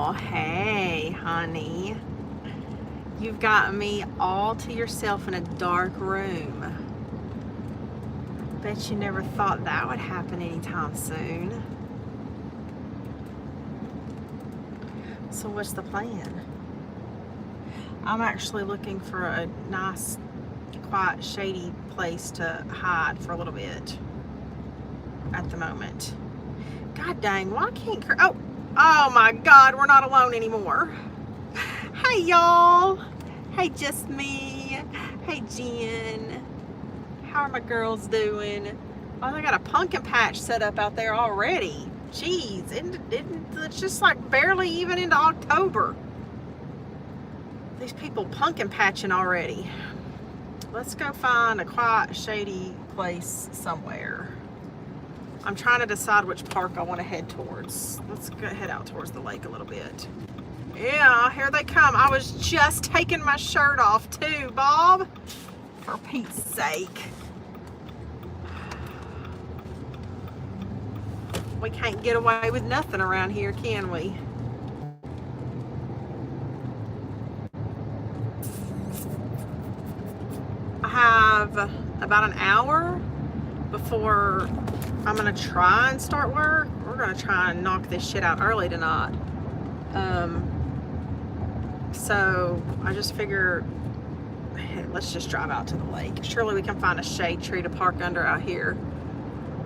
Oh, hey, honey. You've got me all to yourself in a dark room. Bet you never thought that would happen anytime soon. So what's the plan? I'm actually looking for a nice, quiet, shady place to hide for a little bit at the moment. God dang, why can't... Oh my God, we're not alone anymore. Hey, y'all. Hey, just me. Hey, Jen. How are my girls doing? Oh, they got a pumpkin patch set up out there already. Jeez, it's just like barely even into October. These people pumpkin patching already. Let's go find a quiet, shady place somewhere. I'm trying to decide which park I want to head towards. Let's go head out towards the lake a little bit. Yeah, here they come. I was just taking my shirt off too, Bob. For Pete's sake. We can't get away with nothing around here, can we? I have about an hour before I'm gonna try and start work. We're gonna try and knock this shit out early tonight. So I just figure, let's just drive out to the lake. Surely we can find a shade tree to park under out here.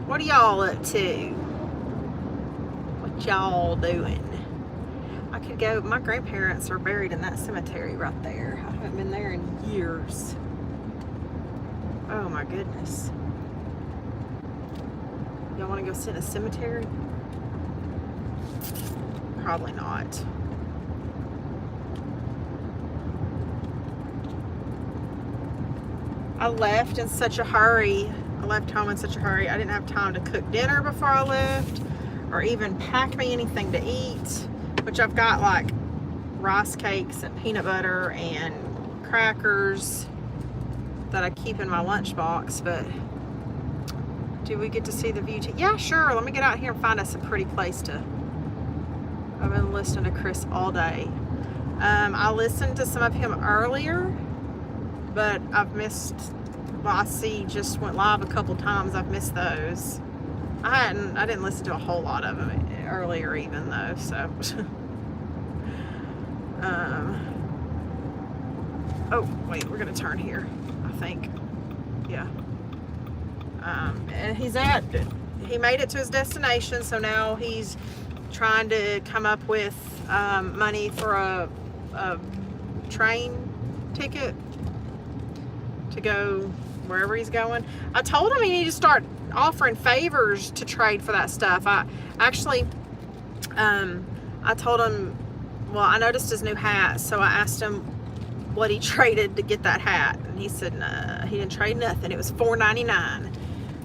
What are y'all up to? What y'all doing? I could go, my grandparents are buried in that cemetery right there. I haven't been there in years. Oh my goodness. Y'all want to go sit in a cemetery? Probably not. I left in such a hurry. I left home in such a hurry. I didn't have time to cook dinner before I left or even pack me anything to eat, which I've got like rice cakes and peanut butter and crackers that I keep in my lunchbox. But do we get to see the view? Yeah, sure. Let me get out here and find us a pretty place to... I've been listening to Chris all day. I listened to some of him earlier, but I've missed... Well, I see just went live a couple times. I've missed those. I didn't listen to a whole lot of them earlier even though, so... oh, wait, we're gonna turn here, I think. Yeah. And he made it to his destination, so now he's trying to come up with money for a train ticket to go wherever he's going. I told him he needed to start offering favors to trade for that stuff. I told him, well, I noticed his new hat, so I asked him what he traded to get that hat, and he said he didn't trade nothing. It was $4.99.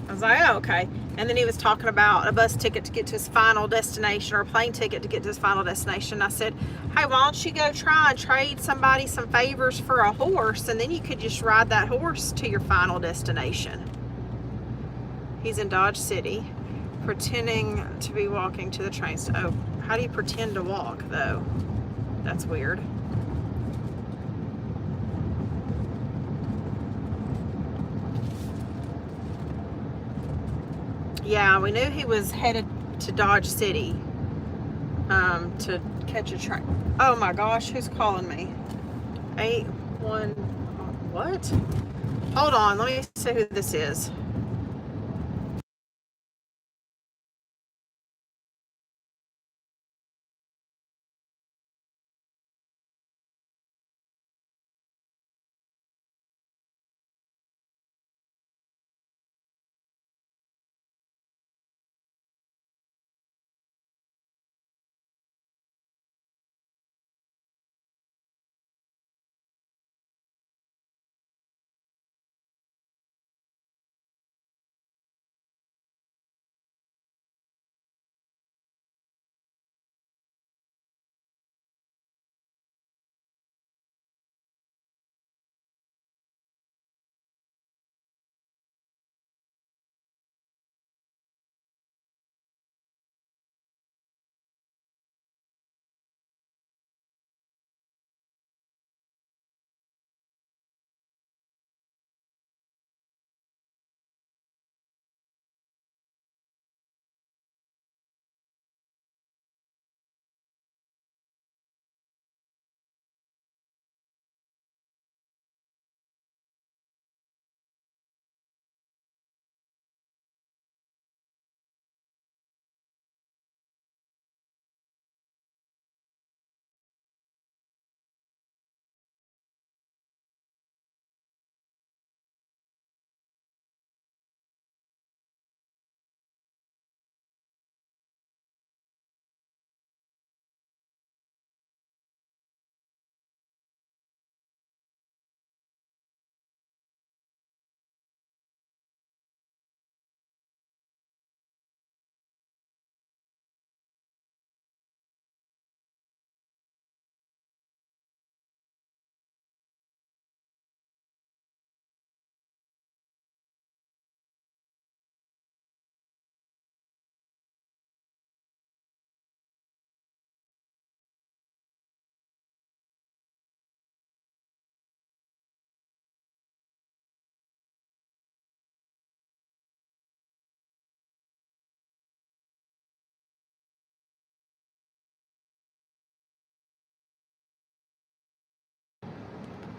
I was like, oh, okay. And then he was talking about a bus ticket to get to his final destination or a plane ticket to get to his final destination. I said, hey, why don't you go try and trade somebody some favors for a horse, and then you could just ride that horse to your final destination. He's in Dodge City, pretending to be walking to the train station. Oh, how do you pretend to walk, though? That's weird. Yeah, we knew he was headed to Dodge City to catch a train. Oh my gosh, who's calling me? 81, what? Hold on, let me see who this is.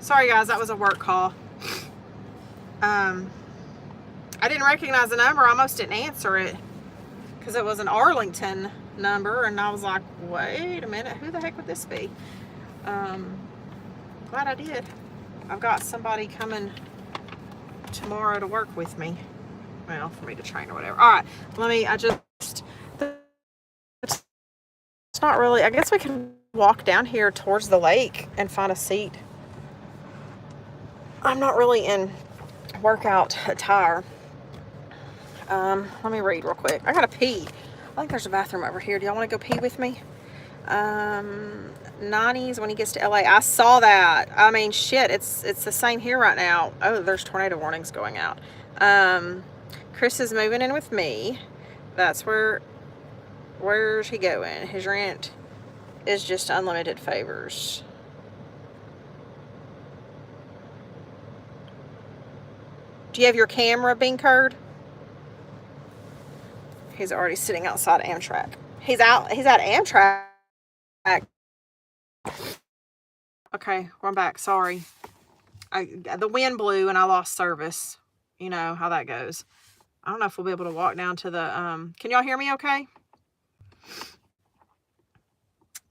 Sorry guys, that was a work call. I didn't recognize the number. I almost didn't answer it because it was an Arlington number, and I was like, wait a minute, who the heck would this be? Glad I did. I've got somebody coming tomorrow to work with me. Well, for me to train or whatever. All right, it's not really, I guess we can walk down here towards the lake and find a seat. I'm not really in workout attire. Let me read real quick. I gotta pee. I think there's a bathroom over here. Do y'all want to go pee with me? 90s when he gets to LA. I saw that. I mean, shit, it's the same here right now. Oh, there's tornado warnings going out. Chris is moving in with me. That's where's he going? His rent is just unlimited favors. Do you have your camera, Bean Curd? He's already sitting outside Amtrak. He's at Amtrak. Okay, I'm back. Sorry. The wind blew and I lost service. You know how that goes. I don't know if we'll be able to walk down to the, can y'all hear me okay?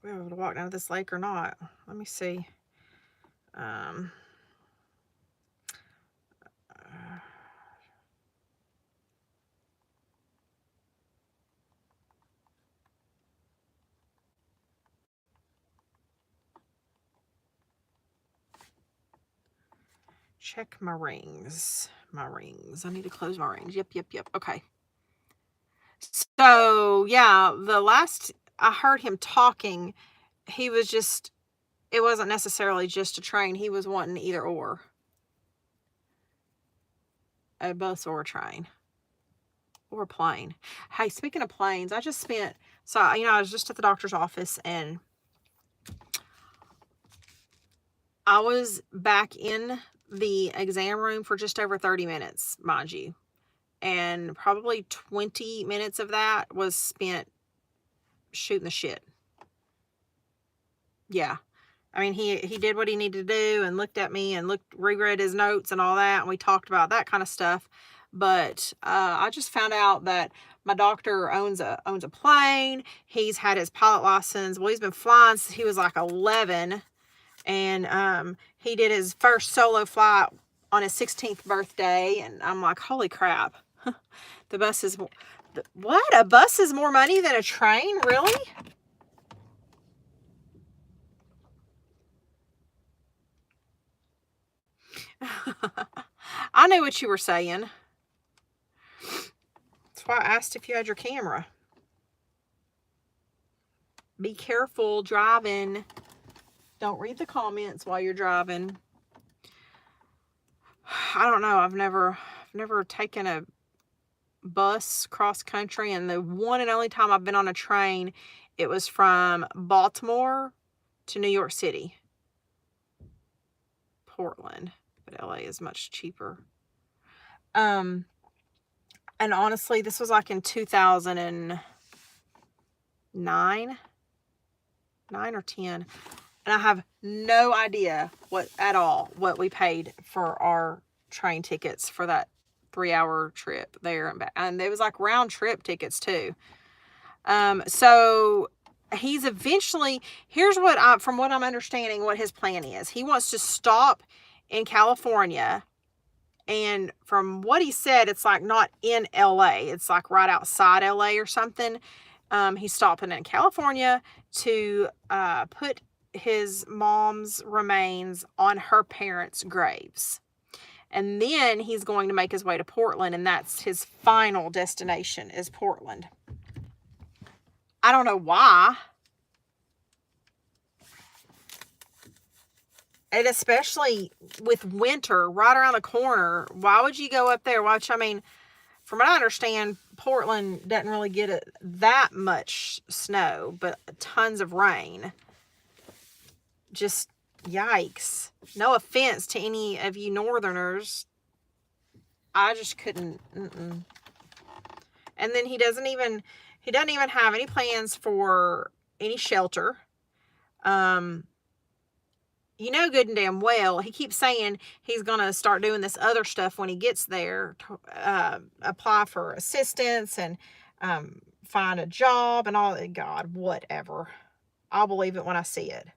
We'll be able to walk down to this lake or not. Let me see. Check my rings. I need to close my rings. Yep. Okay. So, yeah, the last I heard him talking, he was just, it wasn't necessarily just a train. He was wanting either or. A bus or a train. Or a plane. Hey, speaking of planes, I was just at the doctor's office and I was back in the exam room for just over 30 minutes, mind you. And probably 20 minutes of that was spent shooting the shit. Yeah. I mean, he did what he needed to do and looked at me and reread his notes and all that. And we talked about that kind of stuff. But I just found out that my doctor owns a plane. He's had his pilot license. Well, he's been flying since he was like 11. And he did his first solo flight on his 16th birthday. And I'm like, holy crap. The bus is more... What? A bus is more money than a train? Really? I knew what you were saying. That's why I asked if you had your camera. Be careful driving. Don't read the comments while you're driving. I don't know. I've never taken a bus cross country, and the one and only time I've been on a train, it was from Baltimore to New York City. Portland, but LA is much cheaper. And honestly, this was like in 2009, 9 or 10. And I have no idea what we paid for our train tickets for that 3-hour trip there and back. And it was like round trip tickets too. So he's eventually, here's what from what I'm understanding, what his plan is. He wants to stop in California. And from what he said, it's like not in LA. It's like right outside LA or something. He's stopping in California to put his mom's remains on her parents' graves. And then he's going to make his way to Portland, and that's his final destination is Portland. I don't know why. And especially with winter right around the corner, why would you go up there? From what I understand, Portland doesn't really get that much snow, but tons of rain. Just yikes. No offense to any of you northerners. I just couldn't. And then he doesn't even have any plans for any shelter. you know good and damn well, he keeps saying he's going to start doing this other stuff when he gets there, apply for assistance and find a job and all that. God, whatever. I'll believe it when I see it.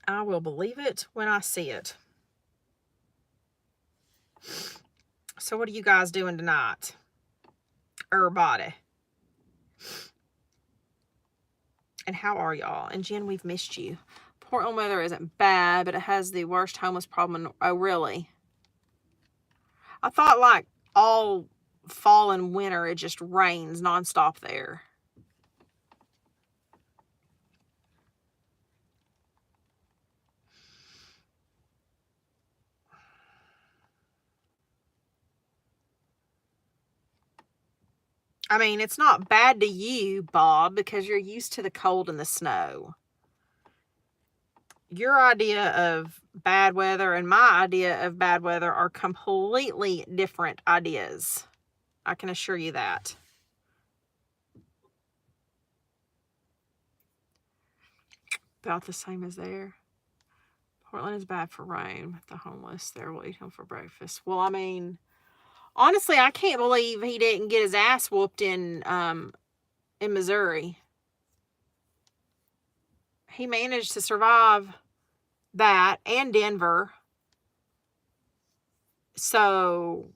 I will believe it when I see it. So what are you guys doing tonight? Everybody. And how are y'all? And Jen, we've missed you. Portland weather isn't bad, but it has the worst homeless problem. Oh, really? I thought like all fall and winter it just rains nonstop there. I mean, it's not bad to you, Bob, because you're used to the cold and the snow. Your idea of bad weather and my idea of bad weather are completely different ideas. I can assure you that. About the same as there. Portland is bad for rain. The homeless there will eat him for breakfast. Well, I mean, honestly, I can't believe he didn't get his ass whooped in Missouri. He managed to survive that and Denver. So,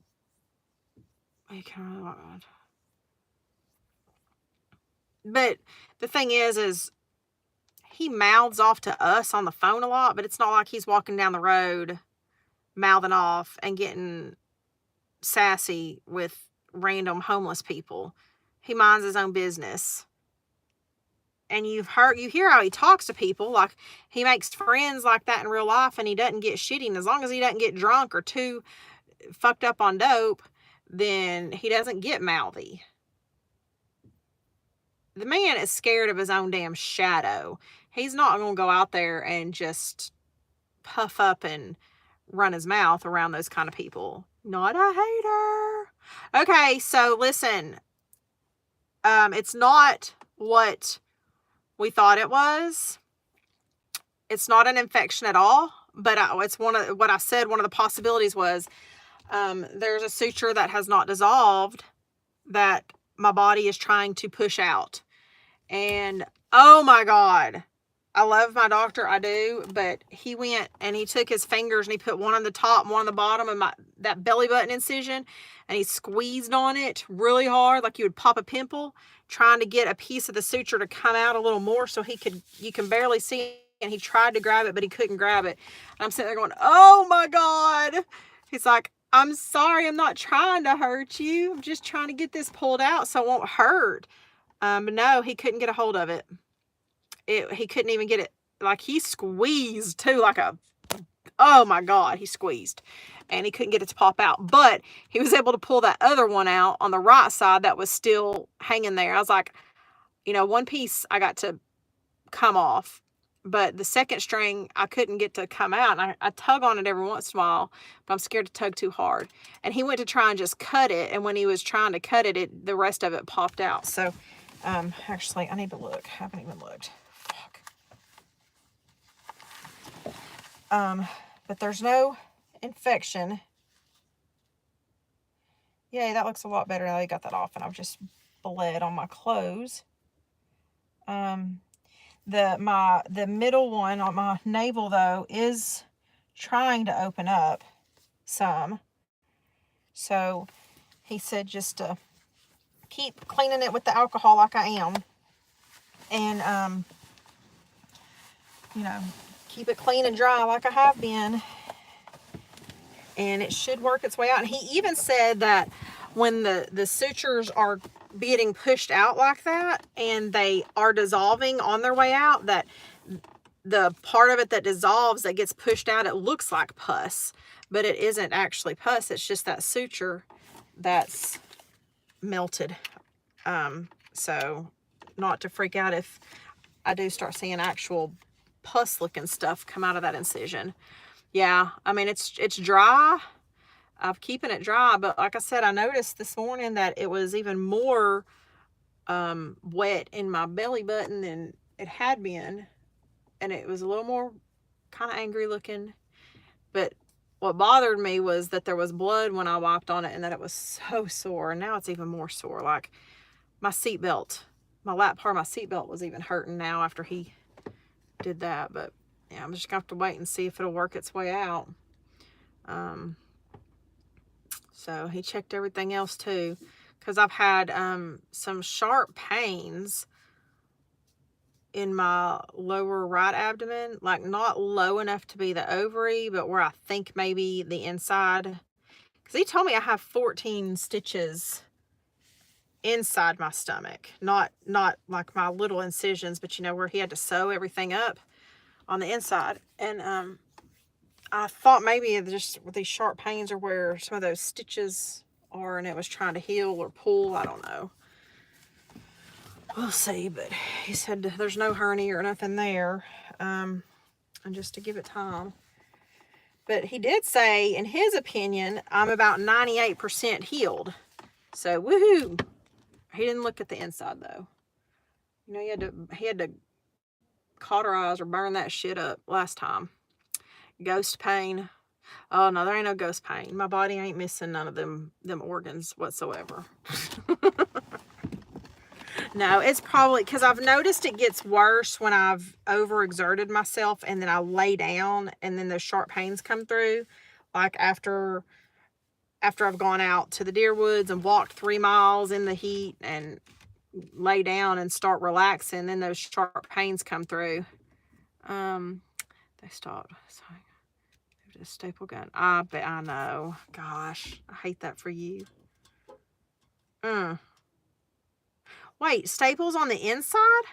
but the thing is he mouths off to us on the phone a lot, but it's not like he's walking down the road mouthing off and getting sassy with random homeless people. He minds his own business. And you hear how he talks to people, like he makes friends like that in real life, and he doesn't get shitty. And as long as he doesn't get drunk or too fucked up on dope, then he doesn't get mouthy. The man is scared of his own damn shadow. He's not going to go out there and just puff up and run his mouth around those kind of people. Not a hater. Okay, so listen. It's not what we thought it was. It's not an infection at all, but it's one of what I said. One of the possibilities was there's a suture that has not dissolved that my body is trying to push out. And oh my God, I love my doctor, I do, but he went and he took his fingers and he put one on the top and one on the bottom of that belly button incision, and he squeezed on it really hard like you would pop a pimple, trying to get a piece of the suture to come out a little more so you can barely see it. And he tried to grab it, but he couldn't grab it. And I'm sitting there going, oh my God. He's like, I'm sorry, I'm not trying to hurt you. I'm just trying to get this pulled out so it won't hurt. But no, he couldn't get a hold of it. He couldn't even get it. Like, he squeezed too, oh my God, he squeezed. And he couldn't get it to pop out. But he was able to pull that other one out on the right side that was still hanging there. I was like, one piece I got to come off. But the second string, I couldn't get to come out. And I tug on it every once in a while, but I'm scared to tug too hard. And he went to try and just cut it. And when he was trying to cut it, the rest of it popped out. So, actually, I need to look. I haven't even looked. Fuck. But there's no infection. Yay, that looks a lot better now that I got that off. And I've just bled on my clothes. The middle one on my navel, though, is trying to open up some. So he said just to keep cleaning it with the alcohol like I am. And, keep it clean and dry like I have been. And it should work its way out. And he even said that when the sutures are getting pushed out like that and they are dissolving on their way out, that the part of it that dissolves that gets pushed out, it looks like pus, but it isn't actually pus. It's just that suture that's melted. So not to freak out if I do start seeing actual pus looking stuff come out of that incision. Yeah, I mean, it's dry. I'm keeping it dry, but like I said, I noticed this morning that it was even more wet in my belly button than it had been. and it was a little more kind of angry looking. But what bothered me was that there was blood when I wiped on it and that it was so sore. And now it's even more sore. Like my seatbelt, my lap part of my seatbelt was even hurting now after he did that. But yeah, I'm just going to have to wait and see if it'll work its way out. So he checked everything else too. Because I've had some sharp pains in my lower right abdomen, like not low enough to be the ovary, but where I think maybe the inside, because he told me I have 14 stitches inside my stomach, not like my little incisions, but you know, where he had to sew everything up on the inside. And I thought maybe just these sharp pains are where some of those stitches are, and it was trying to heal or pull. I don't know. We'll see, but he said there's no hernia or nothing there, and just to give it time. But he did say, in his opinion, I'm about 98% healed. So, woohoo! He didn't look at the inside, though. You know, he had to cauterize or burn that shit up last time. Ghost pain. Oh, no, there ain't no ghost pain. My body ain't missing none of them organs whatsoever. No, it's probably because I've noticed it gets worse when I've overexerted myself and then I lay down and then those sharp pains come through. Like after I've gone out to the deer woods and walked 3 miles in the heat and lay down and start relaxing, then those sharp pains come through. They stopped. Sorry. A staple gun. I bet I know. Gosh, I hate that for you. Wait, staples on the inside?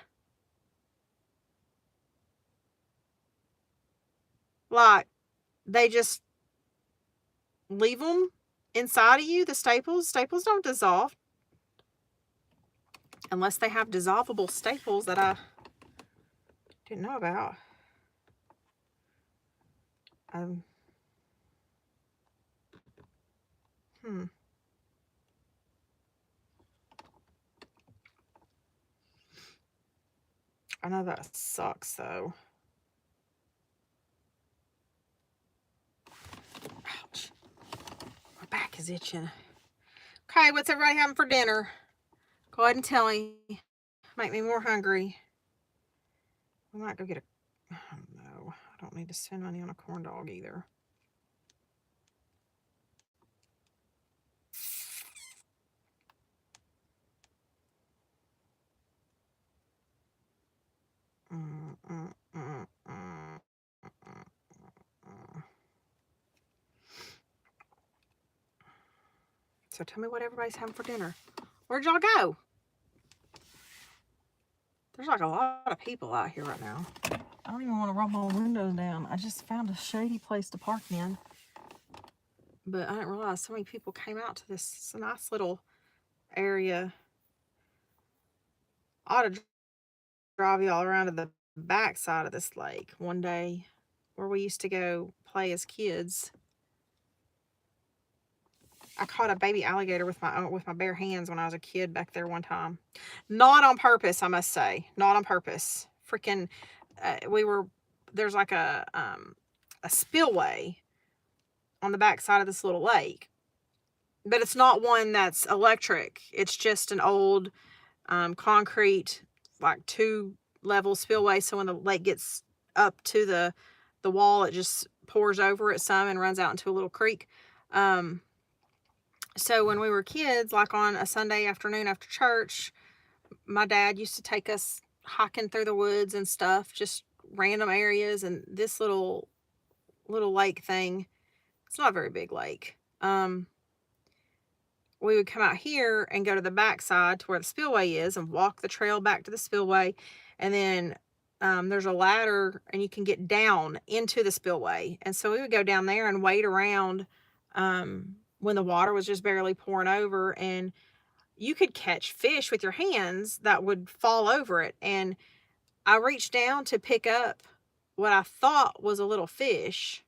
Like, they just leave them inside of you, the staples? Staples don't dissolve. Unless they have dissolvable staples that I didn't know about. I know that sucks, though. Ouch. My back is itching. Okay, what's everybody having for dinner? Go ahead and tell me. Make me more hungry. We might go get a... Oh, no. I don't need to spend money on a corn dog either. So tell me what everybody's having for dinner. Where'd y'all go? There's like a lot of people out here right now. I don't even want to roll my windows down. I just found a shady place to park in. But I didn't realize so many people came out to this. It's a nice little area. I ought to drive y'all around to the back side of this lake one day where we used to go play as kids. I caught a baby alligator with my bare hands when I was a kid back there one time. Not on purpose, I must say. Not on purpose. Freaking, there's like a spillway on the back side of this little lake. But it's not one that's electric. It's just an old concrete, like 2-level spillway. So when the lake gets up to the wall, it just pours over it some and runs out into a little creek. So when we were kids, like on a Sunday afternoon after church, my dad used to take us hiking through the woods and stuff, just random areas. And this little lake thing, it's not a very big lake. We would come out here and go to the backside to where the spillway is and walk the trail back to the spillway. And then there's a ladder and you can get down into the spillway. And so we would go down there and wait around when the water was just barely pouring over, and you could catch fish with your hands that would fall over it. And I reached down to pick up what I thought was a little fish,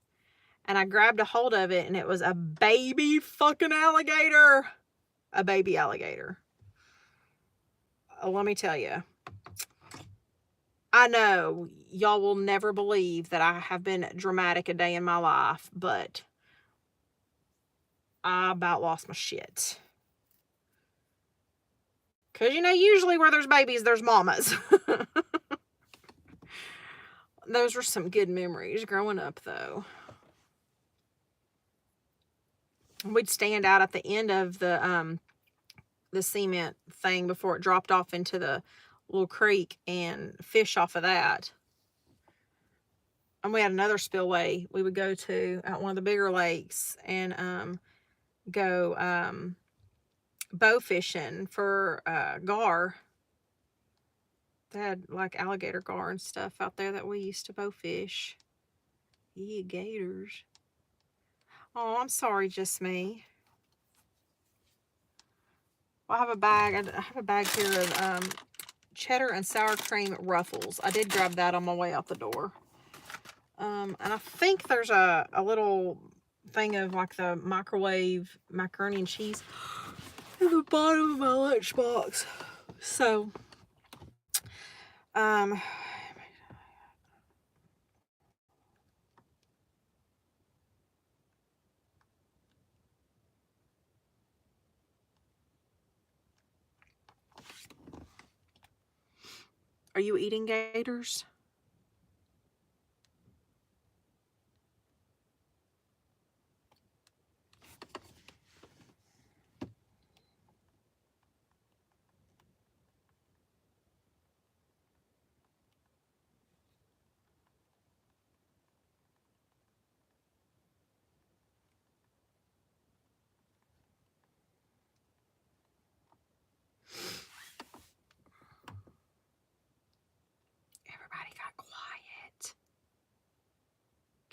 and I grabbed a hold of it, and it was a baby fucking alligator. A baby alligator. Let me tell you, I know y'all will never believe that I have been dramatic a day in my life, but I about lost my shit. Because, usually where there's babies, there's mamas. Those were some good memories growing up, though. We'd stand out at the end of the cement thing before it dropped off into the little creek and fish off of that. And we had another spillway we would go to at one of the bigger lakes and go bow fishing for gar. They had like alligator gar and stuff out there that we used to bow fish. Yeah, gators. Oh, I'm sorry, just me. Well, I have a bag here of cheddar and sour cream Ruffles. I did grab that on my way out the door. And I think there's a little thing of like the microwave macaroni and cheese at the bottom of my lunchbox. So, are you eating gators? Everybody got quiet.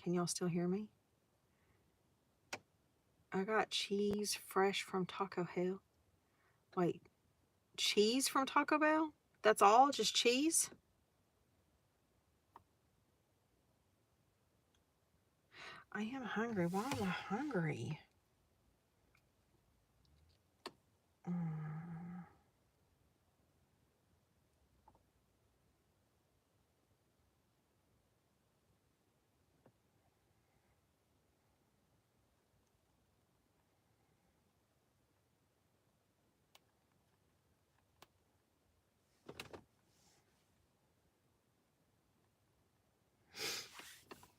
Can y'all still hear me? I got cheese fresh from Taco Hell. Wait, cheese from Taco Bell? That's all? Just cheese? I am hungry. Why am I hungry?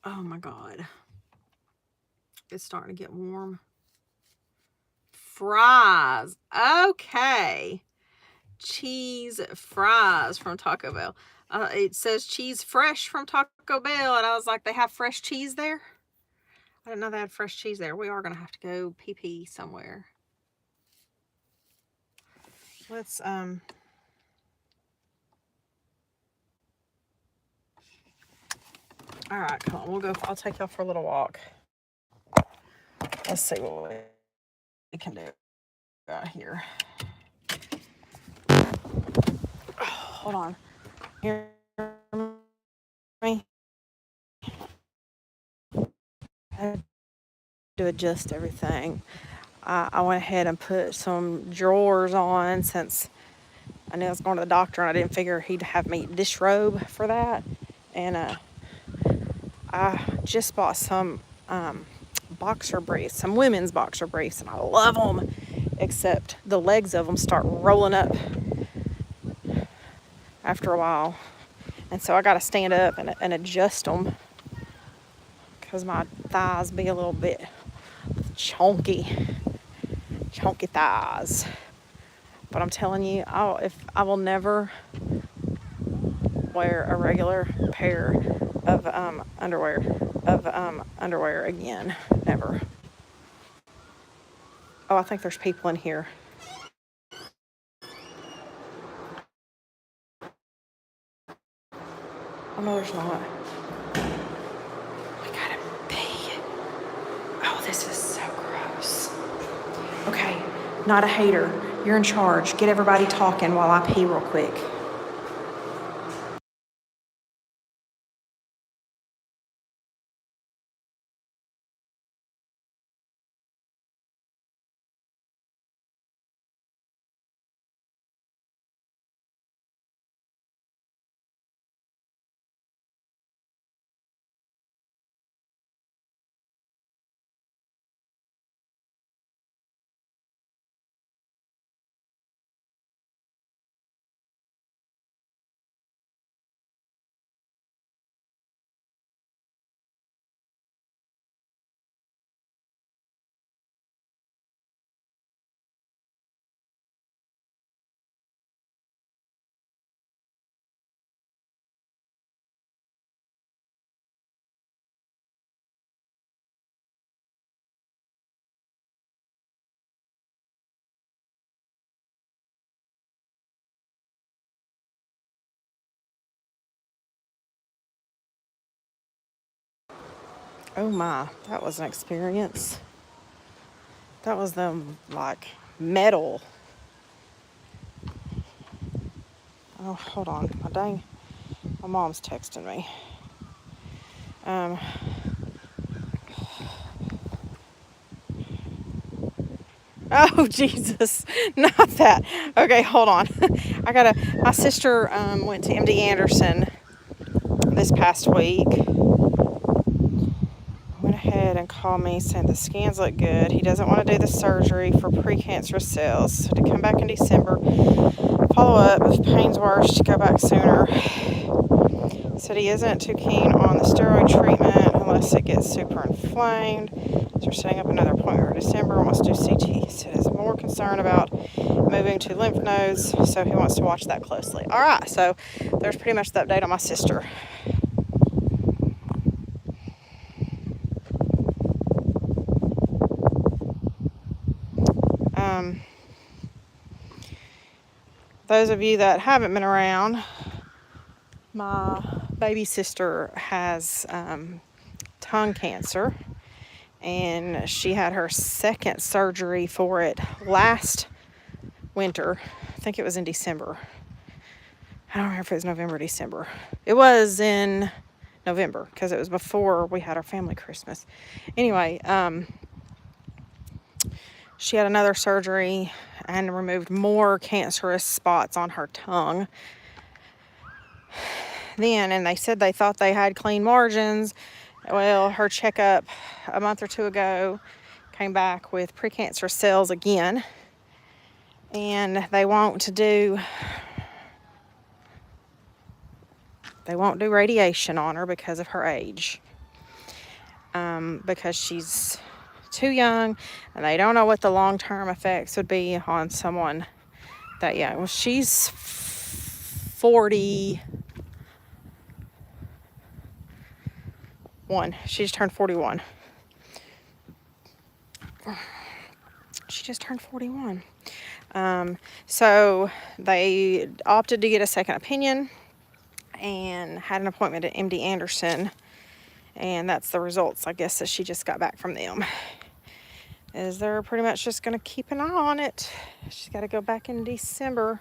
Oh my God. It's starting to get warm. Fries. Okay. Cheese fries from Taco Bell. It says cheese fresh from Taco Bell, and I was like, they have fresh cheese there? I didn't know they had fresh cheese there. We are going to have to go pee somewhere. Let's, all right, come on. We'll go. I'll take y'all for a little walk. Let's see what we can do out here. Oh, hold on. Hear me? I had to adjust everything. I went ahead and put some drawers on since I knew I was going to the doctor and I didn't figure he'd have me disrobe for that. And I just bought some boxer briefs, some women's boxer briefs, and I love them, except the legs of them start rolling up after a while. And so I got to stand up and adjust them because my thighs be a little bit chunky thighs. But I'm telling you, I will never wear a regular pair of underwear again. Never. Oh, I think there's people in here. Oh no, there's not. I gotta pee. Oh, this is so gross. Okay, not a hater. You're in charge. Get everybody talking while I pee real quick. Oh my, that was an experience. That was them like metal. Oh, hold on. My mom's texting me. Oh, Jesus, not that. Okay, hold on. My sister went to MD Anderson this past week. Went ahead and called me saying the scans look good. He doesn't want to do the surgery for precancerous cells. So to come back in December, follow up. If pain's worse, to go back sooner. Said he isn't too keen on the steroid treatment unless it gets super inflamed. So we're setting up another appointment for December. Wants to do CT. He said he's more concerned about moving to lymph nodes, so he wants to watch that closely. All right, so there's pretty much the update on my sister. Those of you that haven't been around, my baby sister has tongue cancer, and she had her second surgery for it last winter. I think it was in December. I don't remember if it was November or December. It was in November because it was before we had our family Christmas. Anyway, she had another surgery and removed more cancerous spots on her tongue. And they said they thought they had clean margins. Well, her checkup a month or two ago came back with precancerous cells again, and they won't do radiation on her because of her age, because she's too young, and they don't know what the long-term effects would be on someone that young. Well, she's 41. She just turned 41. She just turned 41. So they opted to get a second opinion and had an appointment at MD Anderson, and that's the results, I guess, that she just got back from them. Is they're pretty much just going to keep an eye on it. She's got to go back in December,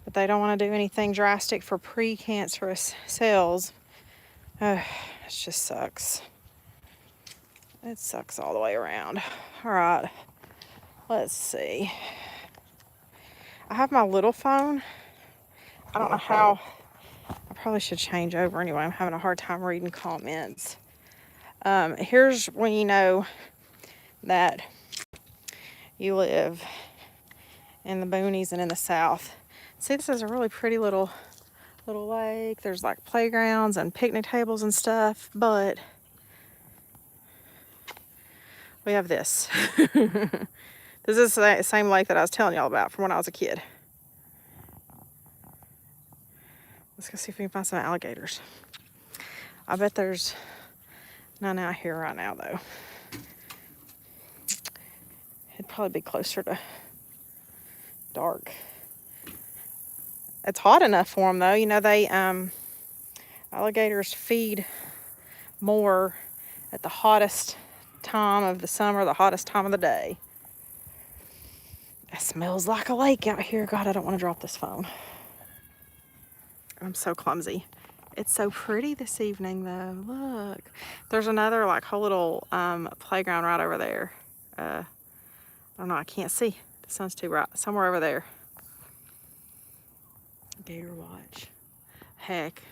but they don't want to do anything drastic for precancerous cells. It just sucks. It sucks all the way around. All right, let's see. I have my little phone. I don't know how. I probably should change over anyway. I'm having a hard time reading comments. Here's when you know that you live in the boonies and in the south. See, this is a really pretty little lake. There's like playgrounds and picnic tables and stuff, but we have this. This is the same lake that I was telling y'all about from when I was a kid. Let's go see if we can find some alligators. I bet there's none out here right now, though. It'd probably be closer to dark. It's hot enough for them, though. You know, they alligators feed more at the hottest time of the summer, the hottest time of the day. It smells like a lake out here. God, I don't want to drop this phone. I'm so clumsy. It's so pretty this evening, though. Look, there's another like whole little playground right over there. I don't know. I can't see. The sun's too bright. Somewhere over there. Gator watch. Heck,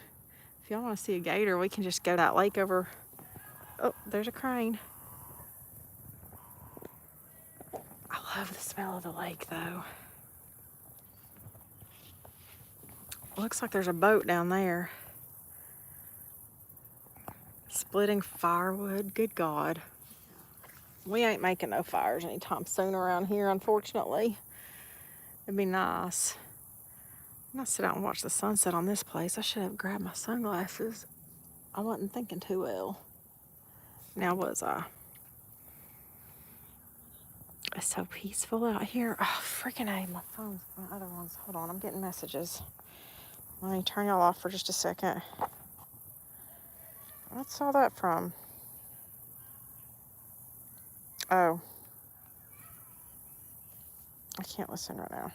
if y'all want to see a gator, we can just go to that lake over. Oh, there's a crane. I love the smell of the lake, though. Looks like there's a boat down there. Splitting firewood. Good God. We ain't making no fires anytime soon around here, unfortunately. It'd be nice. I'm gonna sit out and watch the sunset on this place. I should have grabbed my sunglasses. I wasn't thinking too well. Now was I? It's so peaceful out here. Oh, freaking A, my phone's my other ones. Hold on, I'm getting messages. Let me turn y'all off for just a second. What's all that from? Oh. I can't listen right now.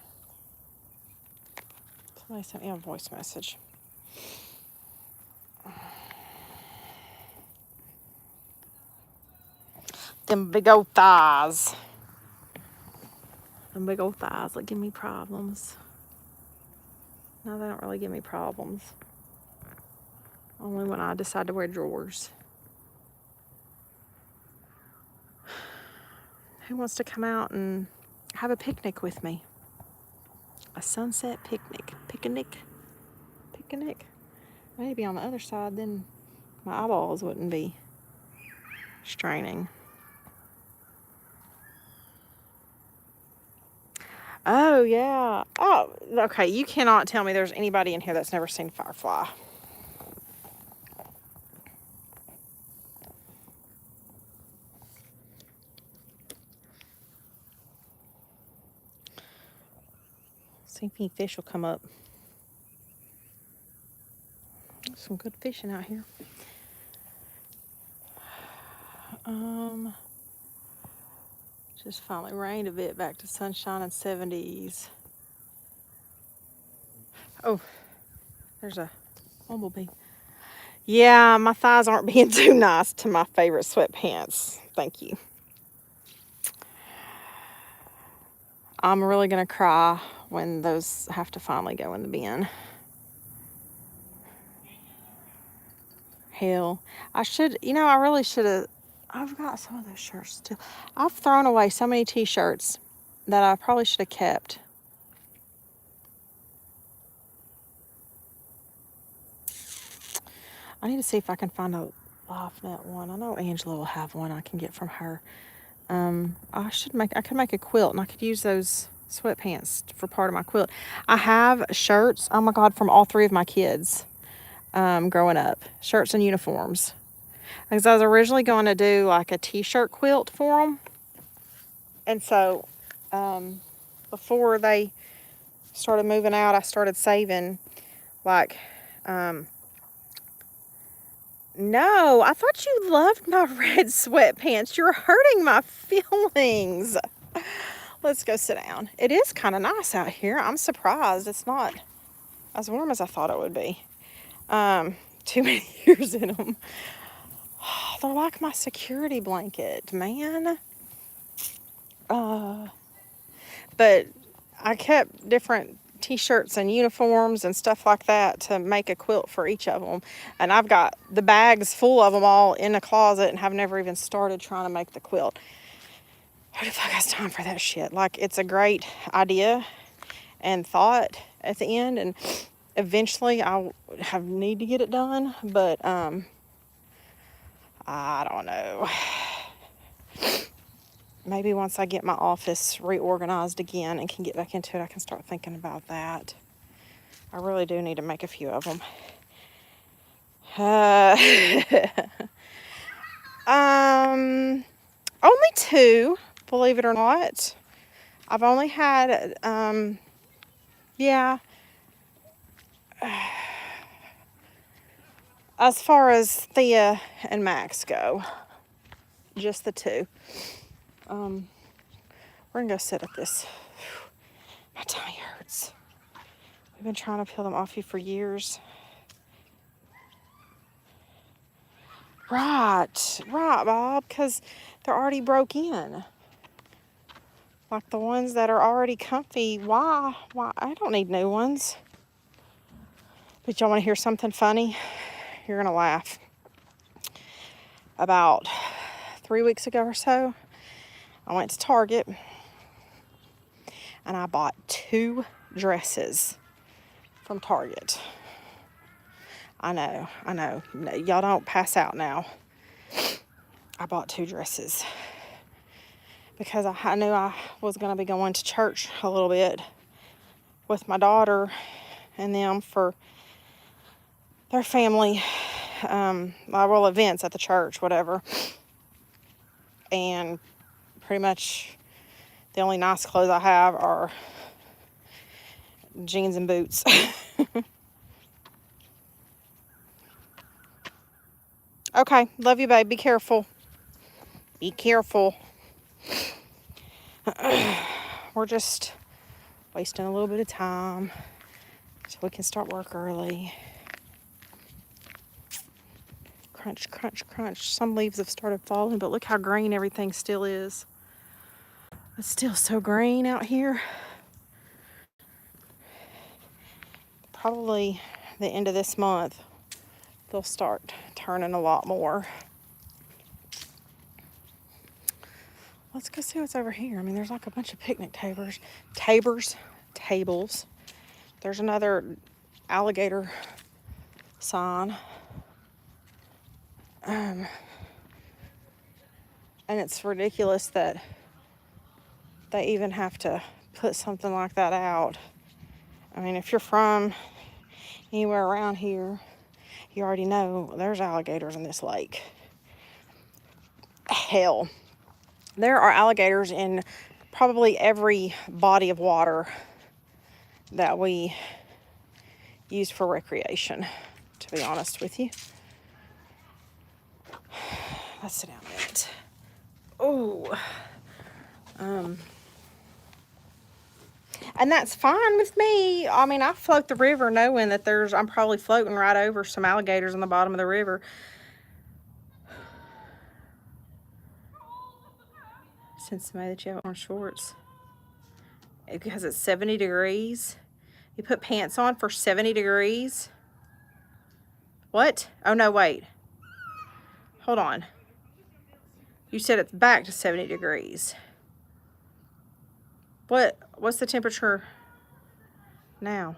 Somebody sent me a voice message. Them big old thighs. Them big old thighs that give me problems. No, they don't really give me problems. Only when I decide to wear drawers. Who wants to come out and have a picnic with me? A sunset picnic. Picnic. Maybe on the other side, then my eyeballs wouldn't be straining. Oh, yeah. Oh, okay. You cannot tell me there's anybody in here that's never seen Firefly. See if any fish will come up. Some good fishing out here. Just finally rained a bit, back to sunshine and 70s. Oh, there's a bumblebee. Yeah, my thighs aren't being too nice to my favorite sweatpants. Thank you. I'm really gonna cry when those have to finally go in the bin. Hell, I really should have. I've got some of those shirts still. I've thrown away so many t-shirts that I probably should have kept. I need to see if I can find a LiveNet one. I know Angela will have one I can get from her. I could make a quilt, and I could use those sweatpants for part of my quilt. I have shirts, oh my God, from all three of my kids growing up. Shirts and uniforms. Because I was originally going to do like a t-shirt quilt for them. And so before they started moving out, I started saving like... No, I thought you loved my red sweatpants. You're hurting my feelings. Let's go sit down. It is kind of nice out here. I'm surprised it's not as warm as I thought it would be. Too many years in them. They're like my security blanket, man. But I kept different t-shirts and uniforms and stuff like that to make a quilt for each of them. And I've got the bags full of them all in a closet and have never even started trying to make the quilt. Who the fuck has time for that shit? Like, it's a great idea and thought at the end, and eventually I'll need to get it done, but I don't know. Maybe once I get my office reorganized again and can get back into it, I can start thinking about that. I really do need to make a few of them. Only 2, believe it or not. I've only had, yeah. As far as Thea and Max go, just the 2. We're gonna go sit at this. My tummy hurts. We've been trying to peel them off you for years. Right, Bob, because they're already broke in. Like the ones that are already comfy, why? I don't need new ones. But y'all want to hear something funny? You're gonna laugh. About 3 weeks ago or so, I went to Target and I bought 2 dresses from Target. I know. No, y'all don't pass out now. I bought 2 dresses because I knew I was going to be going to church a little bit with my daughter and them for their family, events at the church, whatever. And pretty much the only nice clothes I have are jeans and boots. Okay, love you, babe. Be careful. Be careful. We're just wasting a little bit of time so we can start work early. Crunch, crunch, crunch. Some leaves have started falling, but look how green everything still is. It's still so green out here. Probably the end of this month, they'll start turning a lot more. Let's go see what's over here. I mean, there's like a bunch of picnic tables. There's another alligator sign. And it's ridiculous that they even have to put something like that out. I mean, if you're from anywhere around here, you already know there's alligators in this lake. Hell, there are alligators in probably every body of water that we use for recreation, to be honest with you. Let's sit down a minute. Oh, and that's fine with me. I mean, I float the river knowing that I'm probably floating right over some alligators on the bottom of the river. Since May that you have on shorts. Because it's 70 degrees. You put pants on for 70 degrees? What? Oh, no, wait. Hold on. You said it's back to 70 degrees. What's the temperature now?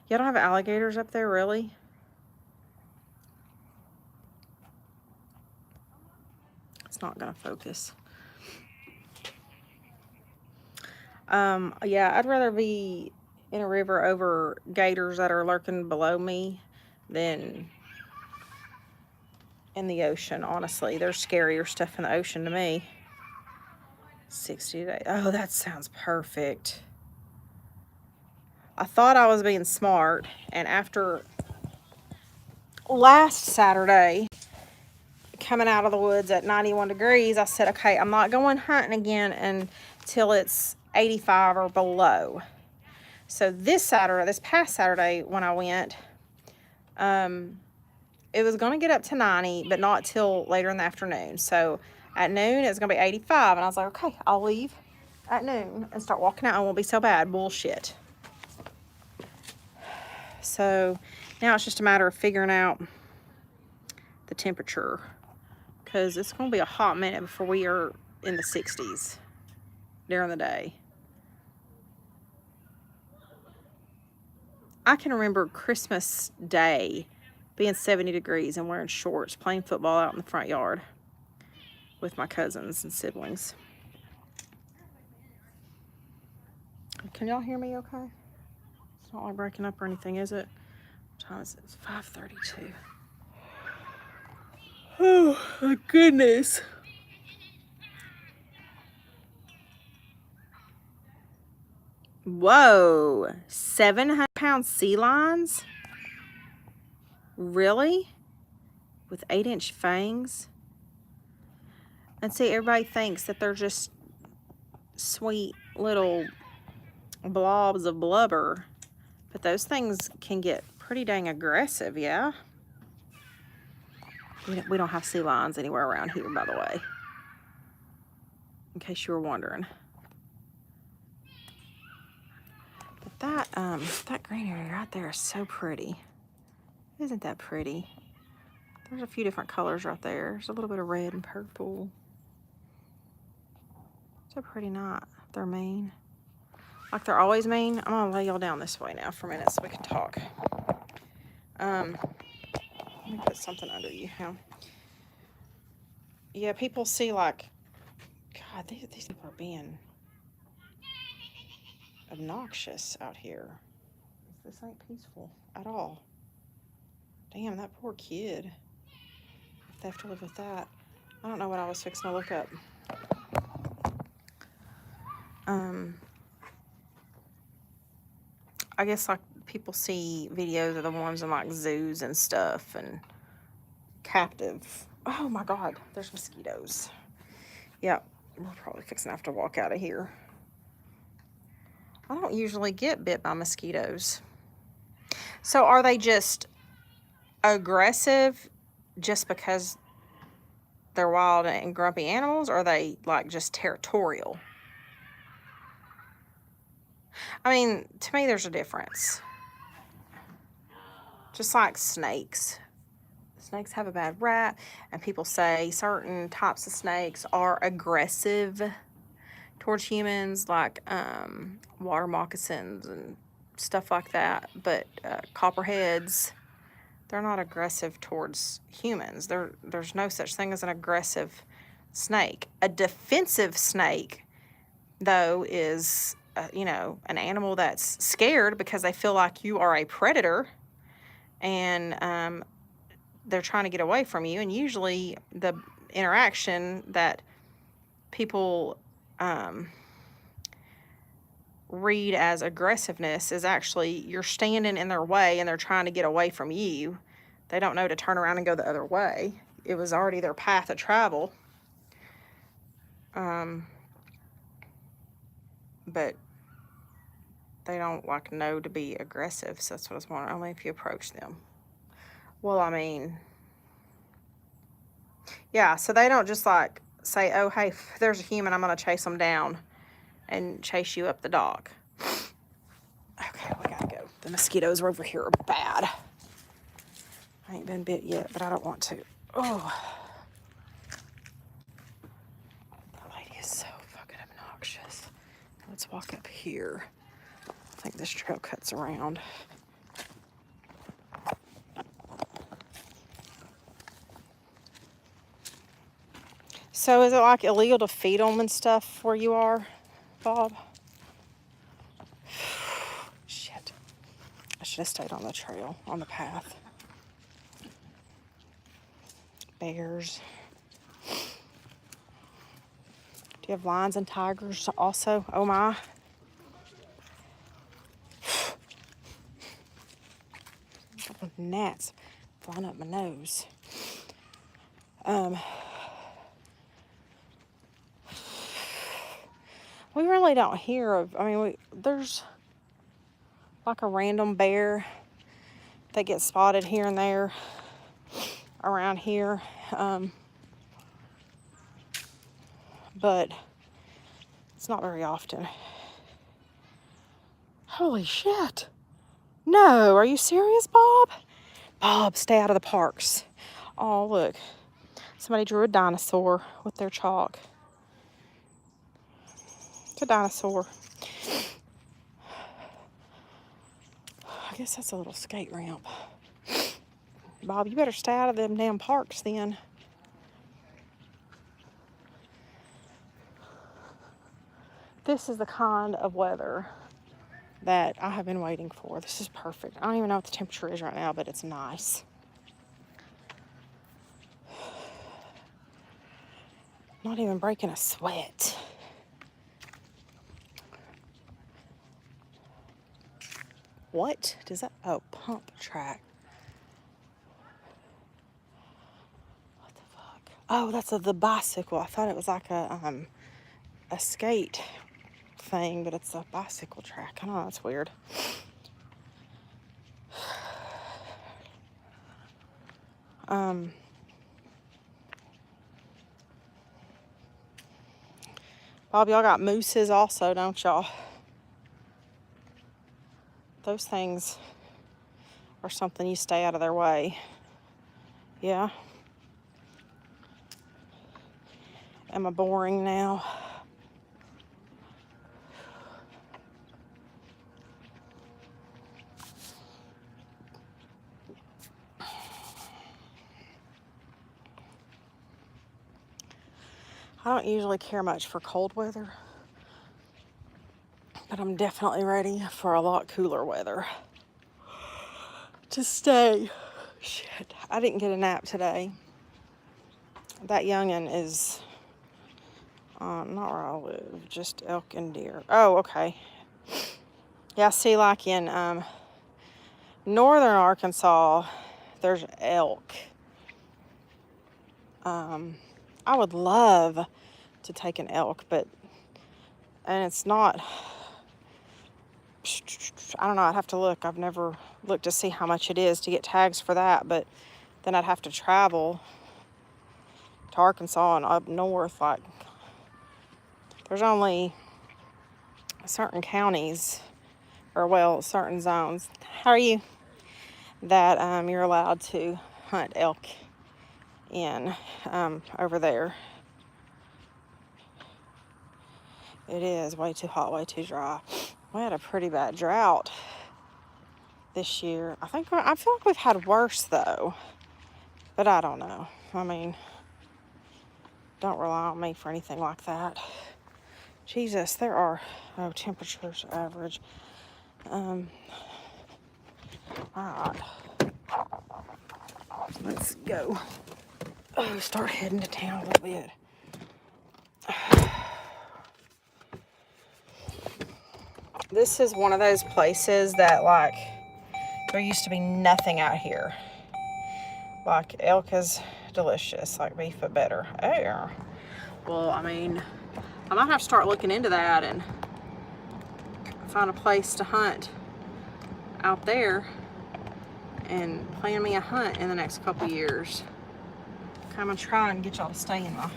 Y'all don't have alligators up there, really? It's not gonna focus. Yeah, I'd rather be in a river over gators that are lurking below me than in the ocean, honestly. There's scarier stuff in the ocean to me. 60 days. Oh, that sounds perfect. I thought I was being smart, and after last Saturday, coming out of the woods at 91 degrees, I said, okay, I'm not going hunting again until it's 85 or below. So this past Saturday when I went, it was going to get up to 90, but not till later in the afternoon. So at noon, it's going to be 85. And I was like, okay, I'll leave at noon and start walking out. It won't be so bad. Bullshit. So now it's just a matter of figuring out the temperature, because it's going to be a hot minute before we are in the 60s during the day. I can remember Christmas Day being 70 degrees and wearing shorts, playing football out in the front yard with my cousins and siblings. Can y'all hear me okay? It's not like breaking up or anything, is it? What time is it? It's 5:32. Oh, my goodness. Whoa, 700-pound sea lions? Really? With 8-inch fangs? And see, everybody thinks that they're just sweet little blobs of blubber, but those things can get pretty dang aggressive, yeah? We don't have sea lions anywhere around here, by the way, in case you were wondering. But that green area right there is so pretty. Isn't that pretty? There's a few different colors right there. There's a little bit of red and purple. So pretty night. They're mean. Like they're always mean. I'm gonna lay y'all down this way now for a minute so we can talk. Let me put something under you now. Yeah, people see like, God, these people are being obnoxious out here. This ain't peaceful at all. Damn, that poor kid. If they have to live with that. I don't know what I was fixing to look up. I guess like people see videos of the ones in like zoos and stuff and captive. Oh my God, there's mosquitoes. Yep. we're probably fixing to have to walk out of here. I don't usually get bit by mosquitoes. So are they just aggressive just because they're wild and grumpy animals, or are they like just territorial? I mean, to me, there's a difference. Just like snakes. Snakes have a bad rap, and people say certain types of snakes are aggressive towards humans, like water moccasins and stuff like that. But copperheads, they're not aggressive towards humans. There's no such thing as an aggressive snake. A defensive snake, though, is an animal that's scared because they feel like you are a predator, and they're trying to get away from you. And usually the interaction that people read as aggressiveness is actually you're standing in their way and they're trying to get away from you. They don't know to turn around and go the other way. It was already their path of travel. But they don't like know to be aggressive. So that's what I was wondering. Only if you approach them. Well, I mean, yeah, so they don't just like say, oh, hey, if there's a human, I'm going to chase them down and chase you up the dog. Okay, we got to go. The mosquitoes over here are bad. I ain't been bit yet, but I don't want to. Oh. That lady is so fucking obnoxious. Let's walk up here. I think this trail cuts around. So is it like illegal to feed them and stuff where you are, Bob? Shit. I should have stayed on the trail, on the path. Bears. Do you have lions and tigers also? Oh my. A couple of gnats flying up my nose. We really don't hear of, there's like a random bear that gets spotted here and there around here. But it's not very often. Holy shit. No, are you serious, Bob? Bob, stay out of the parks. Oh, look. Somebody drew a dinosaur with their chalk. It's a dinosaur. I guess that's a little skate ramp. Bob, you better stay out of them damn parks then. This is the kind of weather that I have been waiting for. This is perfect. I don't even know what the temperature is right now, but it's nice. Not even breaking a sweat. What does that? Oh, pump track. What the fuck? Oh, that's the bicycle. I thought it was like a skate thing, but it's a bicycle track. I don't know, that's weird. Bob, y'all got mooses also, don't y'all? Those things are something you stay out of their way. Yeah? Am I boring now? I don't usually care much for cold weather, but I'm definitely ready for a lot cooler weather to stay. Shit, I didn't get a nap today. That youngin' is not where I live, just elk and deer. Oh, okay. Yeah, see, like in northern Arkansas, there's elk. I would love to take an elk, and it's not, I don't know, I'd have to look. I've never looked to see how much it is to get tags for that, but then I'd have to travel to Arkansas and up north. Like, there's only certain counties, or well, certain zones. How are you? That you're allowed to hunt elk in over there. It is way too hot, way too dry. We had a pretty bad drought this year. I feel like we've had worse though, but I don't know. I mean, don't rely on me for anything like that. Jesus, there are temperatures average. All right, let's go. Start heading to town a little bit. This is one of those places that, like, there used to be nothing out here. Like, elk is delicious, like beef but better. Yeah. Well, I mean, I might have to start looking into that and find a place to hunt out there and plan me a hunt in the next couple years. I'm gonna try and get y'all to stay in my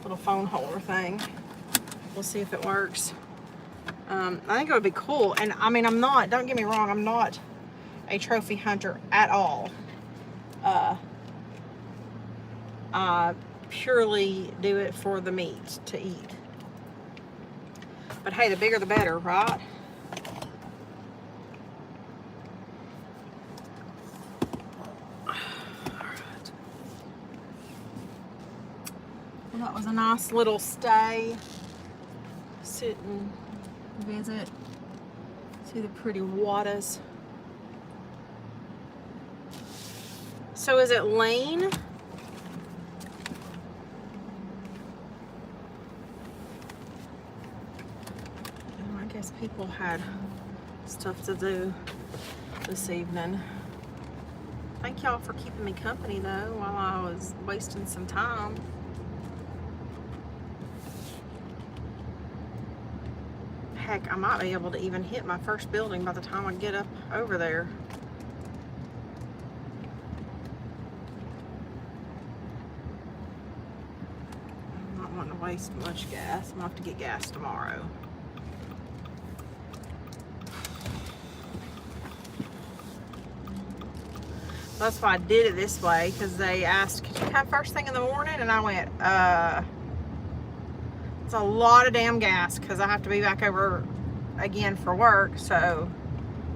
little phone holder thing. We'll see if it works. I think it would be cool. And I mean, don't get me wrong, I'm not a trophy hunter at all. I purely do it for the meat to eat. But hey, the bigger the better, right? Well, that was a nice little stay. Sit and visit, see the pretty waters. So is it Lane? I guess people had stuff to do this evening. Thank y'all for keeping me company though while I was wasting some time. Heck, I might be able to even hit my first building by the time I get up over there. I'm not wanting to waste much gas. I'm gonna have to get gas tomorrow. That's why I did it this way, because they asked, could you come first thing in the morning? And I went, it's a lot of damn gas because I have to be back over again for work. So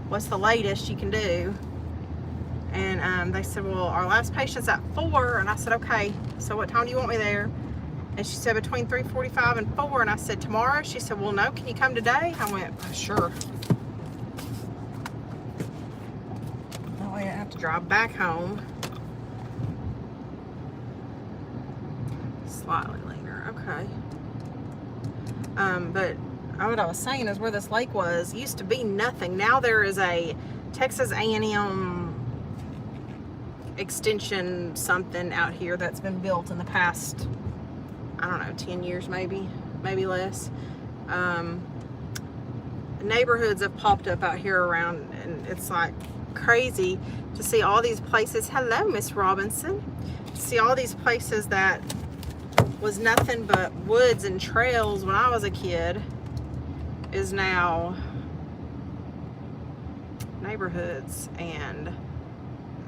what's the latest you can do? And they said, well, our last patient's at 4. And I said, okay, so what time do you want me there? And she said between 3:45 and 4. And I said, tomorrow? She said, well, no, can you come today? I went, sure. That way I have to drive back home. Slightly later, okay. But what I was saying is where this lake was used to be nothing. Now there is a Texas A&M extension something out here that's been built in the past, I don't know, 10 years maybe less. Neighborhoods have popped up out here around, and it's like crazy to see all these places. Hello, Miss Robinson. See all these places that was nothing but woods and trails when I was a kid is now neighborhoods and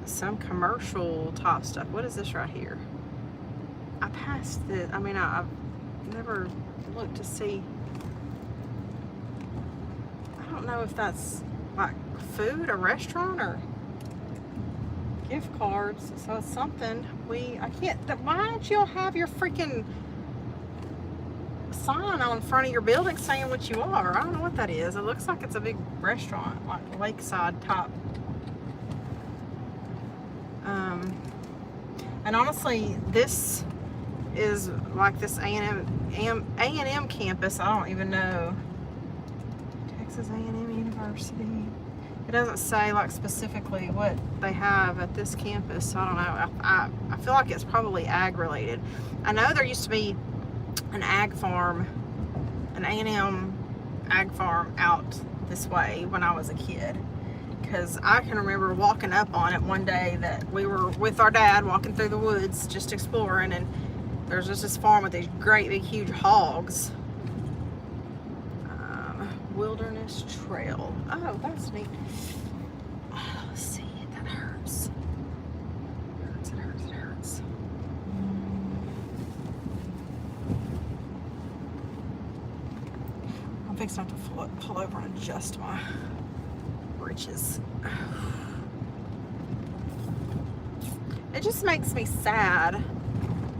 some commercial top stuff. What is this right here? I passed it. I mean, I've never looked to see. I don't know if that's like food, a restaurant, or gift cards. So it's something I can't. Why don't y'all have your freaking sign on front of your building saying what you are? I don't know what that is. It looks like it's a big restaurant, like lakeside top. And honestly, this is like this A&M campus. I don't even know. Texas A&M University. It doesn't say like specifically what they have at this campus. So I don't know. I feel like it's probably ag related. I know there used to be an ag farm, an A&M ag farm out this way when I was a kid. Because I can remember walking up on it one day that we were with our dad walking through the woods just exploring, and there's just this farm with these great big huge hogs. Wilderness Trail. Oh, that's neat. Oh, see, that hurts. It hurts. I'm fixing to have to pull over and adjust my britches. It just makes me sad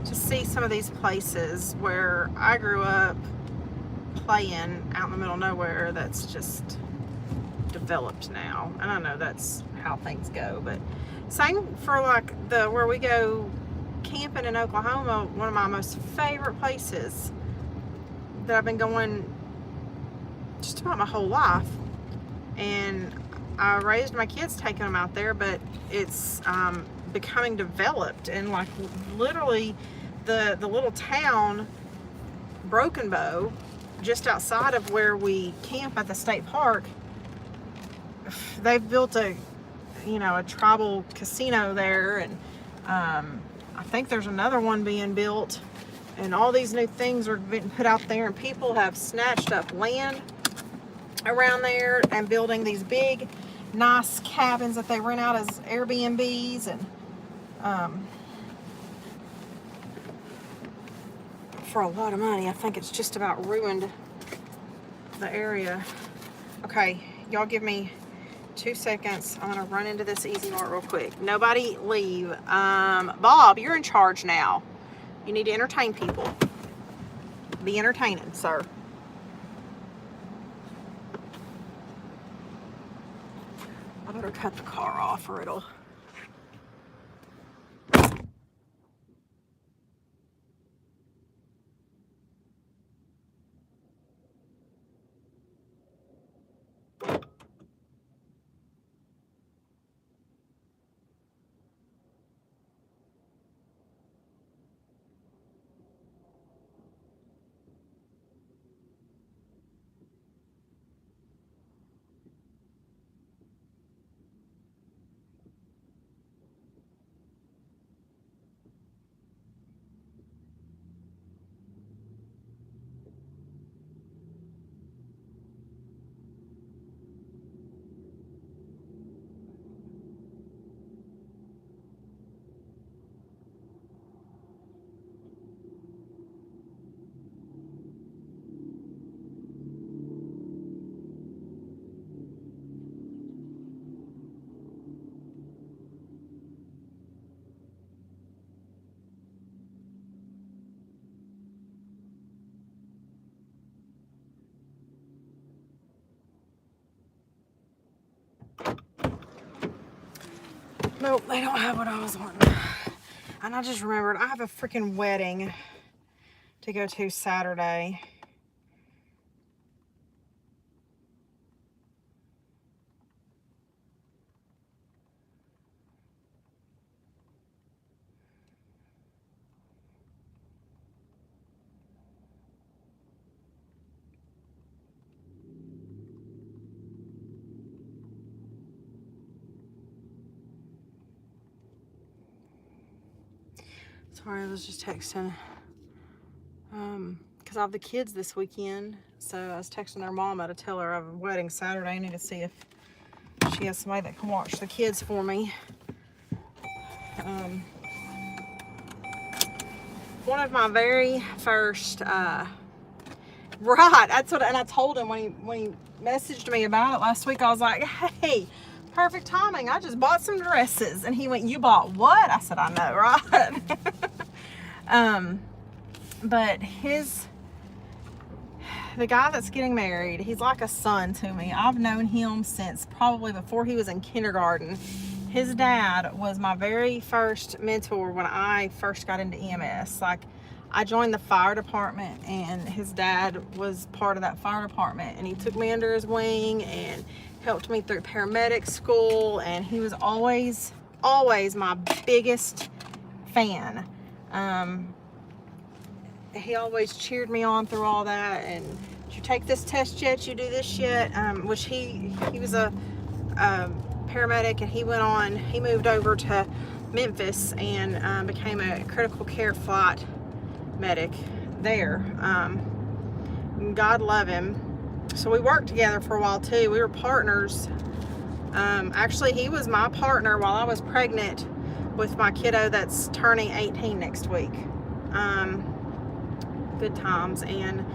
to see some of these places where I grew up playing out in the middle of nowhere that's just developed now. And I know that's how things go, but same for like where we go camping in Oklahoma. One of my most favorite places that I've been going just about my whole life, and I raised my kids taking them out there, but it's becoming developed, and like literally the little town Broken Bow, just outside of where we camp at the state park, they've built a tribal casino there, and I think there's another one being built, and all these new things are being put out there, and people have snatched up land around there and building these big nice cabins that they rent out as Airbnbs, and for a lot of money. I think it's just about ruined the area. Okay, y'all give me 2 seconds. I'm gonna run into this Easy Mart real quick. Nobody leave. Bob, you're in charge now. You need to entertain people. Be entertaining, sir. I better cut the car off or it'll... Nope, they don't have what I was wanting. And I just remembered I have a freaking wedding to go to Saturday. Sorry, I was just texting. Because I have the kids this weekend. So I was texting their mama to tell her I have a wedding Saturday. I need to see if she has somebody that can watch the kids for me. One of my very first, right, that's what, and I told him when he messaged me about it last week, I was like, hey, perfect timing. I just bought some dresses. And he went, you bought what? I said, I know, right? But the guy that's getting married, he's like a son to me. I've known him since probably before he was in kindergarten. His dad was my very first mentor when I first got into EMS. Like, I joined the fire department, and his dad was part of that fire department, and he took me under his wing and helped me through paramedic school, and he was always my biggest fan. he always cheered me on through all that. And did you take this test yet? You do this yet? Which he was a paramedic, and he moved over to Memphis and became a critical care flight medic there. God love him. So we worked together for a while too. We were partners. Actually, he was my partner while I was pregnant with my kiddo that's turning 18 next week. Good times. And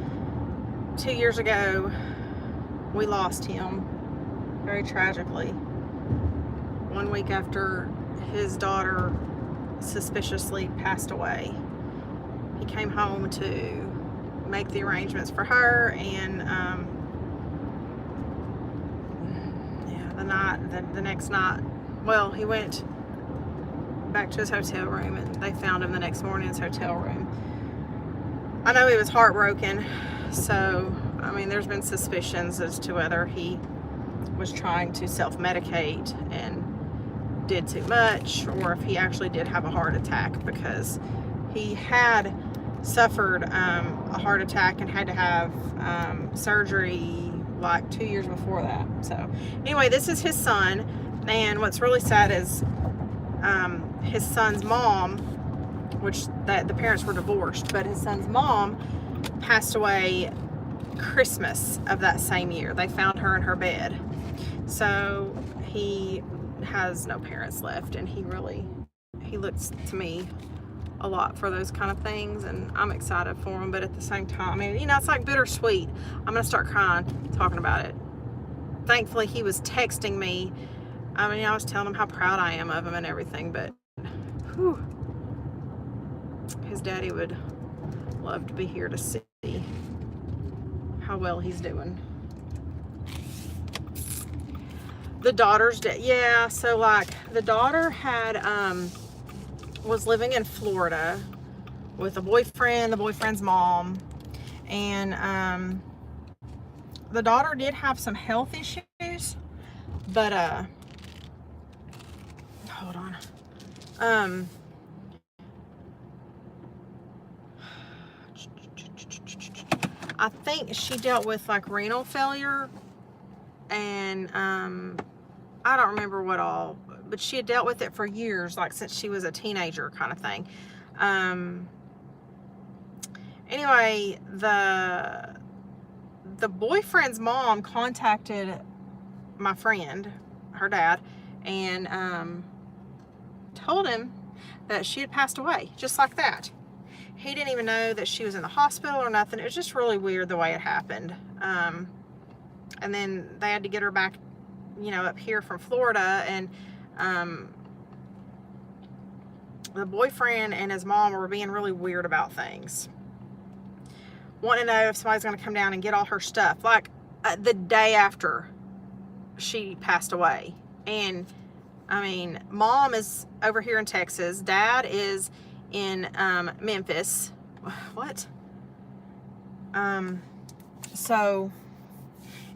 2 years ago, we lost him very tragically. 1 week after his daughter suspiciously passed away. He came home to make the arrangements for her, and the next night, well, he went back to his hotel room, and they found him the next morning in his hotel room. I know he was heartbroken, so I mean, there's been suspicions as to whether he was trying to self-medicate and did too much, or if he actually did have a heart attack, because he had suffered a heart attack and had to have surgery like 2 years before that. So anyway, this is his son, and what's really sad is his son's mom, which the parents were divorced, but his son's mom passed away Christmas of that same year. They found her in her bed. So he has no parents left, and he looks to me a lot for those kind of things, and I'm excited for him, but at the same time, I mean, you know, it's like bittersweet. I'm gonna start crying talking about it. Thankfully, he was texting me. I mean, I was telling him how proud I am of him and everything, but whew, his daddy would love to be here to see how well he's doing. The daughter's dead. Yeah, so like the daughter had was living in Florida with a boyfriend, the boyfriend's mom, and the daughter did have some health issues, but hold on. I think she dealt with like renal failure, and I don't remember what all, but she had dealt with it for years, like since she was a teenager kind of thing. Anyway, the boyfriend's mom contacted my friend, her dad, and told him that she had passed away, just like that. He didn't even know that she was in the hospital or nothing. It was just really weird the way it happened. And then they had to get her back, you know, up here from Florida, and the boyfriend and his mom were being really weird about things. Wanting to know if somebody's going to come down and get all her stuff, like the day after she passed away. And I mean, mom is over here in Texas. Dad is in Memphis. What? So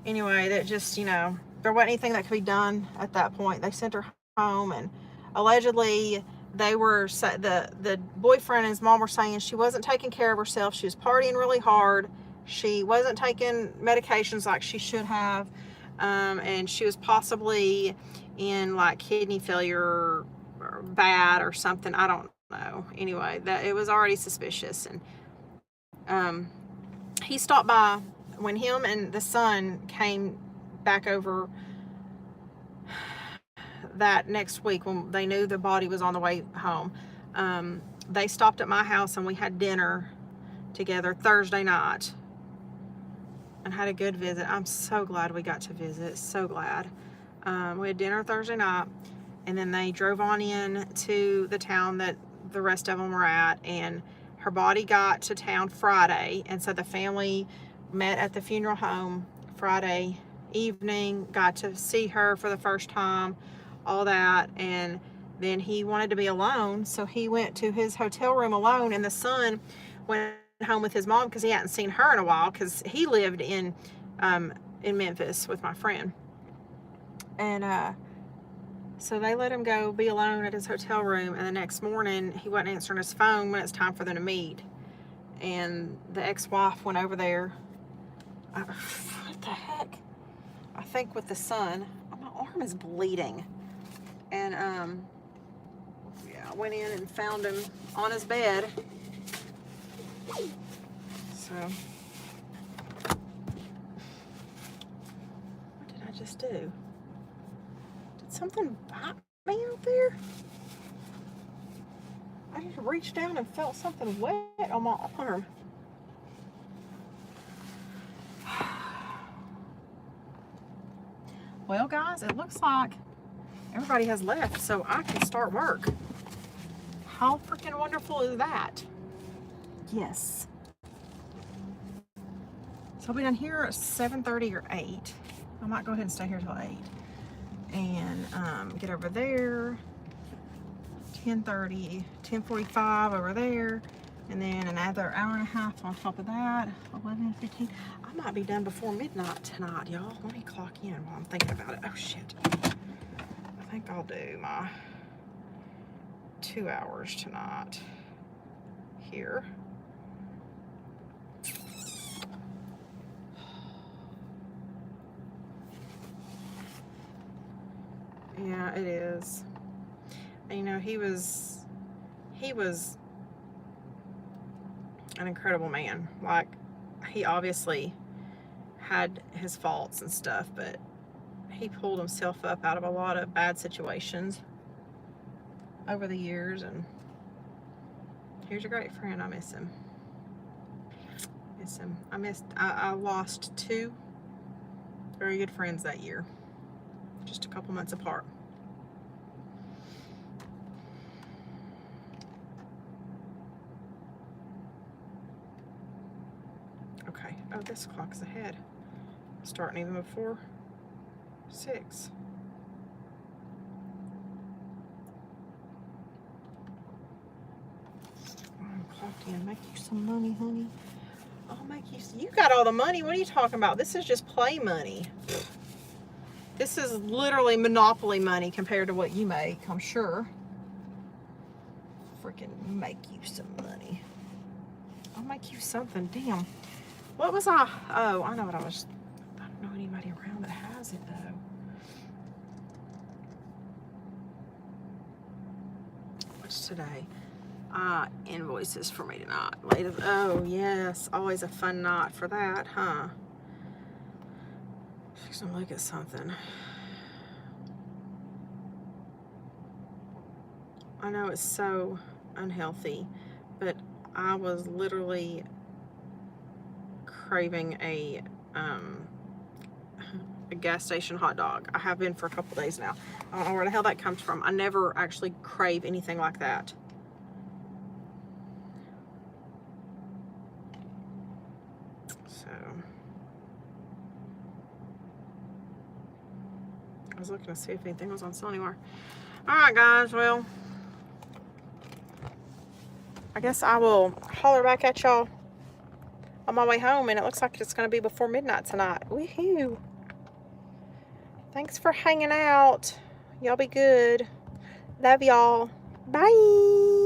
anyway, that just, you know, there wasn't anything that could be done at that point. They sent her home, and allegedly they were, the boyfriend and his mom were saying she wasn't taking care of herself. She was partying really hard. She wasn't taking medications like she should have. And she was possibly in like kidney failure or bad or something. I don't know. Anyway, that it was already suspicious. And he stopped by when him and the son came back over that next week, when they knew the body was on the way home. They stopped at my house, and we had dinner together Thursday night and had a good visit. I'm so glad we got to visit. So glad. We had dinner Thursday night, and then they drove on in to the town that the rest of them were at, and her body got to town Friday, and so the family met at the funeral home Friday evening, got to see her for the first time, all that. And then he wanted to be alone, so he went to his hotel room alone, and the son went home with his mom because he hadn't seen her in a while, because he lived in Memphis with my friend. And so they let him go be alone at his hotel room, and the next morning he wasn't answering his phone when it's time for them to meet. and the ex-wife went over there. What the heck? I think with the sun. My arm is bleeding. And yeah, I went in and found him on his bed. So what did I just do? Did something bite me out there? I just reached down and felt something wet on my arm. Well, guys, it looks like everybody has left, so I can start work. How freaking wonderful is that? Yes. So I'll be done here at 7:30 or 8. I might go ahead and stay here till 8. And get over there, 10:30, 10:45 over there. And then another hour and a half on top of that, 11:15. I might be done before midnight tonight, y'all. Let me clock in while I'm thinking about it. Oh, shit. I think I'll do my 2 hours tonight here. Yeah, it is. And, you know, he was an incredible man. Like, he obviously had his faults and stuff, but he pulled himself up out of a lot of bad situations over the years, and here's a great friend. I miss him. I lost 2 very good friends that year, just a couple months apart. Okay, oh, this clock's ahead. Starting even before 6. I'm clocked in. Make you some money, honey. I'll make you. You got all the money. What are you talking about? This is just play money. This is literally Monopoly money compared to what you make, I'm sure. Freaking make you some money. I'll make you something. Damn. What was I? Oh, I know what I was. I don't know anybody around that has it, though. What's today? Invoices for me tonight. Oh, yes. Always a fun night for that, huh? Just gonna look at something. I know it's so unhealthy, but I was literally craving a gas station hot dog. I have been for a couple days now. I don't know where the hell that comes from. I never actually crave anything like that. So I was looking to see if anything was on sale anywhere. Alright, guys, well, I guess I will holler back at y'all on my way home, and it looks like it's going to be before midnight tonight. Woohoo! Thanks for hanging out. Y'all be good. Love y'all. Bye.